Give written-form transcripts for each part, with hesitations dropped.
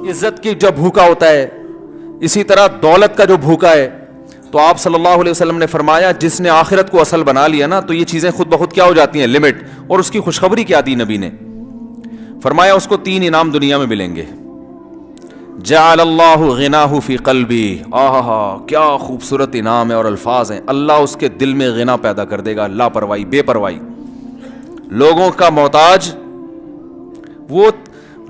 عزت کی جب بھوکا ہوتا ہے, اسی طرح دولت کا جو بھوکا ہے. تو آپ صلی اللہ علیہ وسلم نے فرمایا جس نے آخرت کو اصل بنا لیا نا, تو یہ چیزیں خود بخود کیا ہو جاتی ہیں, لمٹ. اور اس کی خوشخبری کیا دی نبی نے, فرمایا اس کو 3 انعام دنیا میں ملیں گے. جعل اللہ غناہ فی قلبی, کیا خوبصورت انعام ہے اور الفاظ ہیں. اللہ اس کے دل میں غنا پیدا کر دے گا, لاپرواہی, بے پرواہی, لوگوں کا محتاج. وہ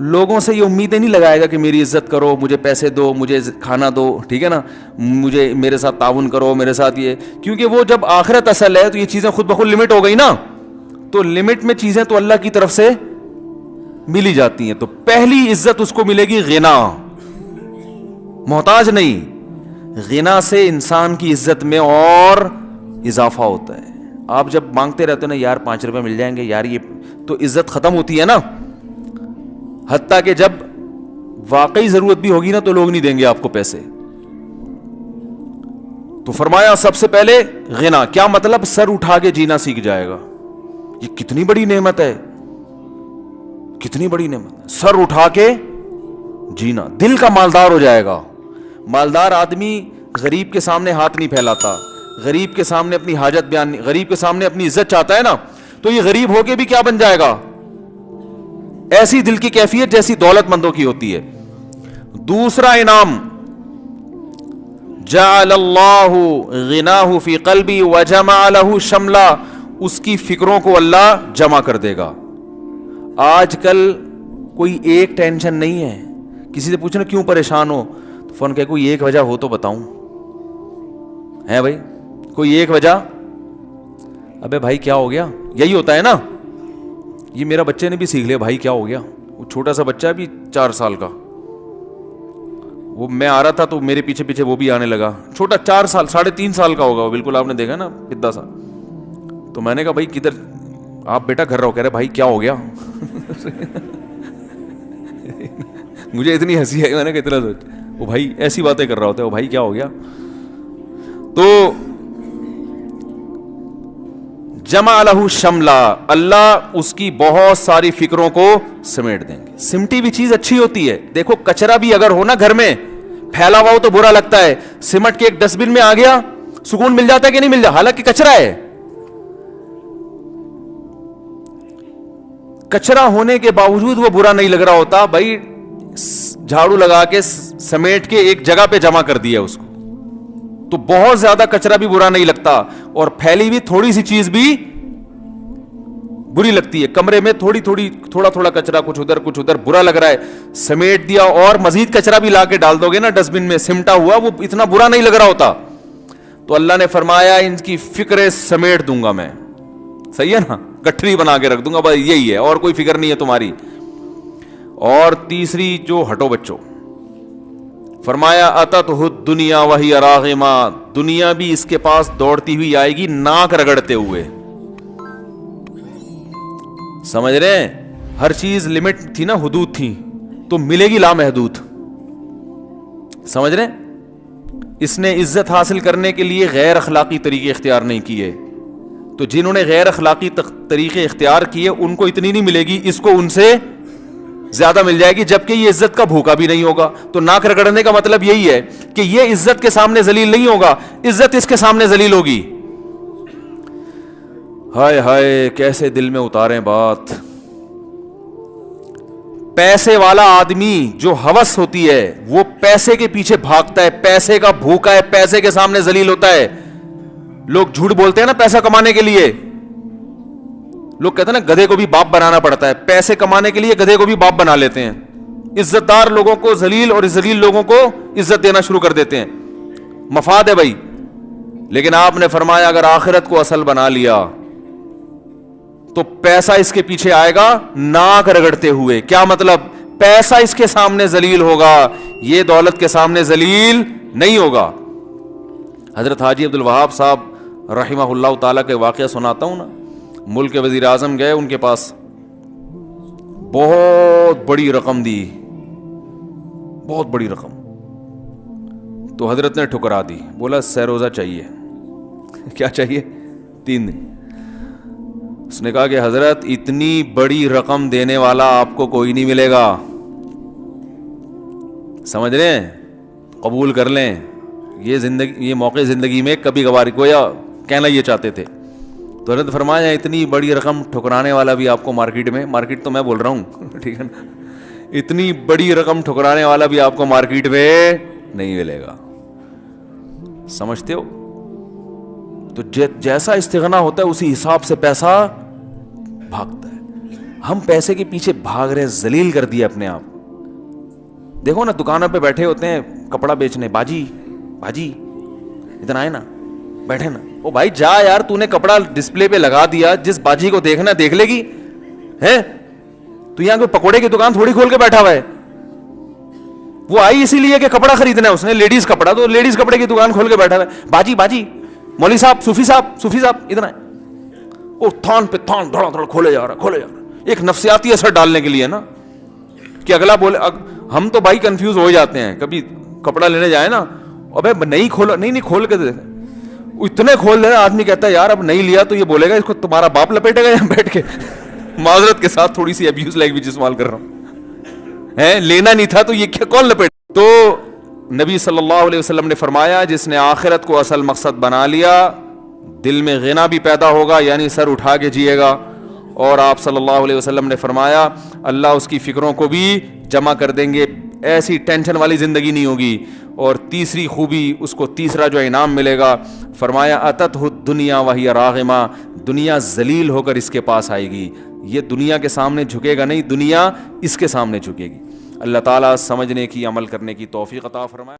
لوگوں سے یہ امیدیں نہیں لگائے گا کہ میری عزت کرو, مجھے پیسے دو, مجھے کھانا دو, ٹھیک ہے نا, مجھے میرے ساتھ تعاون کرو, میرے ساتھ یہ. کیونکہ وہ جب آخرت اصل ہے تو یہ چیزیں خود بخود لمٹ ہو گئی نا. تو لمٹ میں چیزیں تو اللہ کی طرف سے ملی جاتی ہیں. تو پہلی عزت اس کو ملے گی غنا, محتاج نہیں. غنا سے انسان کی عزت میں اور اضافہ ہوتا ہے. آپ جب مانگتے رہتے ہو نا, یار 5 روپے مل جائیں گے یار, یہ تو عزت ختم ہوتی ہے نا. حتیٰ کہ جب واقعی ضرورت بھی ہوگی نا تو لوگ نہیں دیں گے آپ کو پیسے. تو فرمایا سب سے پہلے غنا. کیا مطلب؟ سر اٹھا کے جینا سیکھ جائے گا. یہ کتنی بڑی نعمت ہے, کتنی بڑی نعمت. سر اٹھا کے جینا, دل کا مالدار ہو جائے گا. مالدار آدمی غریب کے سامنے ہاتھ نہیں پھیلاتا, غریب کے سامنے اپنی حاجت بیان نہیں, غریب کے سامنے اپنی عزت چاہتا ہے نا. تو یہ غریب ہو کے بھی کیا بن جائے گا, ایسی دل کی کیفیت جیسی دولت مندوں کی ہوتی ہے. دوسرا انعام, جعل اللہ غناہ فی قلبی وجمع لہ شملا, اس کی فکروں کو اللہ جمع کر دے گا. آج کل کوئی ایک ٹینشن نہیں ہے. کسی سے پوچھنا کیوں پریشان ہو, تو فون کہ کوئی ایک وجہ ہو تو بتاؤں. ہے بھائی کوئی ایک وجہ؟ ابے بھائی کیا ہو گیا, یہی ہوتا ہے نا. یہ میرا بچے نے بھی سیکھ لیا, بھائی کیا ہو گیا. وہ چھوٹا سا بچہ ہے بھی 4 سال کا, وہ میں آ رہا تھا تو میرے پیچھے پیچھے وہ بھی آنے لگا. چھوٹا 4 سال 3.5 سال کا ہوگا وہ, بالکل آپ نے دیکھا نا کتنا سا. تو میں نے کہا بھائی کدھر, آپ بیٹا گھر رہو. کہہ رہے بھائی کیا ہو گیا. مجھے اتنی ہنسی آئی, میں نے کہا اتنا سوچ, وہ بھائی ایسی باتیں کر رہا ہوتا ہے, وہ بھائی کیا ہو گیا. تو جمع لہ شملا, اللہ اس کی بہت ساری فکروں کو سمیٹ دیں گے. سمٹی بھی چیز اچھی ہوتی ہے. دیکھو کچرا بھی اگر ہو نا گھر میں پھیلا ہوا ہو تو برا لگتا ہے, سمٹ کے ایک ڈسٹ بن میں آ گیا سکون مل جاتا ہے کہ نہیں مل جاتا, حالانکہ کچرا ہے. کچرا ہونے کے باوجود وہ برا نہیں لگ رہا ہوتا. بھائی جھاڑو لگا کے سمیٹ کے ایک جگہ پہ جمع کر دیا اس کو, تو بہت زیادہ کچرا بھی برا نہیں لگتا, اور پھیلی ہوئی تھوڑی سی چیز بھی بری لگتی ہے. کمرے میں تھوڑا تھوڑا کچرا, کچھ ادھر برا لگ رہا ہے, سمیٹ دیا اور مزید کچرا بھی لا کے ڈال دو گے نا ڈسٹ بن میں, سمٹا ہوا, وہ اتنا برا نہیں لگ رہا ہوتا. تو اللہ نے فرمایا ان کی فکریں سمیٹ دوں گا میں. صحیح ہے نا, گٹھری بنا کے رکھ دوں گا, بس یہی ہے, اور کوئی فکر نہیں ہے تمہاری. اور تیسری جو ہٹو بچوں, فرمایا اتتہ الدنیا وہی راغمہ, دنیا بھی اس کے پاس دوڑتی ہوئی آئے گی ناک رگڑتے ہوئے. سمجھ رہے ہیں, ہر چیز لمٹ تھی نا, حدود تھی, تو ملے گی لامحدود. سمجھ رہے ہیں, اس نے عزت حاصل کرنے کے لیے غیر اخلاقی طریقے اختیار نہیں کیے. تو جنہوں نے غیر اخلاقی طریقے اختیار کیے ان کو اتنی نہیں ملے گی, اس کو ان سے زیادہ مل جائے گی, جبکہ یہ عزت کا بھوکا بھی نہیں ہوگا. تو ناک رگڑنے کا مطلب یہی ہے کہ یہ عزت کے سامنے ذلیل نہیں ہوگا, عزت اس کے سامنے ذلیل ہوگی. ہائے ہائے کیسے دل میں اتاریں بات. پیسے والا آدمی جو ہوس ہوتی ہے وہ پیسے کے پیچھے بھاگتا ہے, پیسے کا بھوکا ہے, پیسے کے سامنے ذلیل ہوتا ہے. لوگ جھوٹ بولتے ہیں نا پیسہ کمانے کے لیے, لوگ کہتے ہیں نا گدھے کو بھی باپ بنانا پڑتا ہے, پیسے کمانے کے لیے گدھے کو بھی باپ بنا لیتے ہیں. عزت دار لوگوں کو ذلیل اور ذلیل لوگوں کو عزت دینا شروع کر دیتے ہیں. مفاد ہے بھائی. لیکن آپ نے فرمایا اگر آخرت کو اصل بنا لیا تو پیسہ اس کے پیچھے آئے گا ناک رگڑتے ہوئے. کیا مطلب؟ پیسہ اس کے سامنے ذلیل ہوگا, یہ دولت کے سامنے ذلیل نہیں ہوگا. حضرت حاجی عبد الوہاب صاحب رحمہ اللہ تعالیٰ کے واقعہ سناتا ہوں نا. ملک کے وزیر اعظم گئے ان کے پاس, بہت بڑی رقم دی, بہت بڑی رقم. تو حضرت نے ٹھکرا دی, بولا سیروزہ چاہیے. کیا چاہیے؟ 3 دن. اس نے کہا کہ حضرت اتنی بڑی رقم دینے والا آپ کو کوئی نہیں ملے گا. سمجھ رہے ہیں؟ قبول کر لیں یہ زندگی، یہ موقع زندگی میں کبھی کبھار گویا کہنا یہ چاہتے تھے. تو حضرت فرمایا اتنی بڑی رقم ٹھکرانے والا بھی آپ کو مارکیٹ میں، مارکیٹ تو میں بول رہا ہوں ٹھیک ہے نا، اتنی بڑی رقم ٹھکرانے والا بھی آپ کو مارکیٹ میں نہیں ملے گا. سمجھتے ہو؟ تو جیسا استغنا ہوتا ہے اسی حساب سے پیسہ بھاگتا ہے. ہم پیسے کے پیچھے بھاگ رہے ہیں، ذلیل کر دیا اپنے آپ. دیکھو نا دکانوں پہ بیٹھے ہوتے ہیں کپڑا بیچنے، باجی باجی ادھر آئے نا، بیٹھے نا. او بھائی جا یار، تو نے کپڑا ڈسپلے پہ لگا دیا، جس باجی کو دیکھنا دیکھ لے گی ہے. تو یہاں کوئی پکوڑے کی دکان تھوڑی کھول کے بیٹھا ہوا ہے. وہ آئی اسی لیے کہ کپڑا خریدنا ہے اس نے، لیڈیز کپڑا، تو لیڈیز کپڑے کی دکان کھول کے بیٹھا ہوا ہے. باجی باجی، مولوی صاحب، صوفی صاحب ادھر آئے. وہ تھان پہ تھان دھڑا دھڑ کھولے جا رہا. ایک نفسیاتی اثر ڈالنے کے لیے نا، کہ اگلا بولے. ہم تو بھائی کنفیوز ہو جاتے ہیں، کبھی کپڑا لینے جائے نا، ابے نہیں کھولا، نہیں کھول کے دے، اتنے کھول دے. آدمی کہتا ہے یار اب نہیں لیا تو یہ بولے گا اس کو تمہارا باپ لپیٹے گا یہاں بیٹھ کے. معذرت کے ساتھ تھوڑی سی ابیوز لینگویج استعمال کر رہا ہوں، لینا نہیں تھا تو یہ کیا کون لپیٹ. تو نبی صلی اللہ علیہ وسلم نے فرمایا جس نے آخرت کو اصل مقصد بنا لیا، دل میں غنا بھی پیدا ہوگا، یعنی سر اٹھا کے جیے گا. اور آپ صلی اللہ علیہ وسلم نے فرمایا اللہ اس کی فکروں کو بھی جمع کر دیں گے، ایسی ٹینشن والی زندگی نہیں ہوگی. اور تیسری خوبی، اس کو تیسرا جو انعام ملے گا، فرمایا اتتہ الدنیا وہی راغمہ، دنیا ذلیل ہو کر اس کے پاس آئے گی. یہ دنیا کے سامنے جھکے گا نہیں، دنیا اس کے سامنے جھکے گی. اللہ تعالیٰ سمجھنے کی، عمل کرنے کی توفیق عطا فرمائے.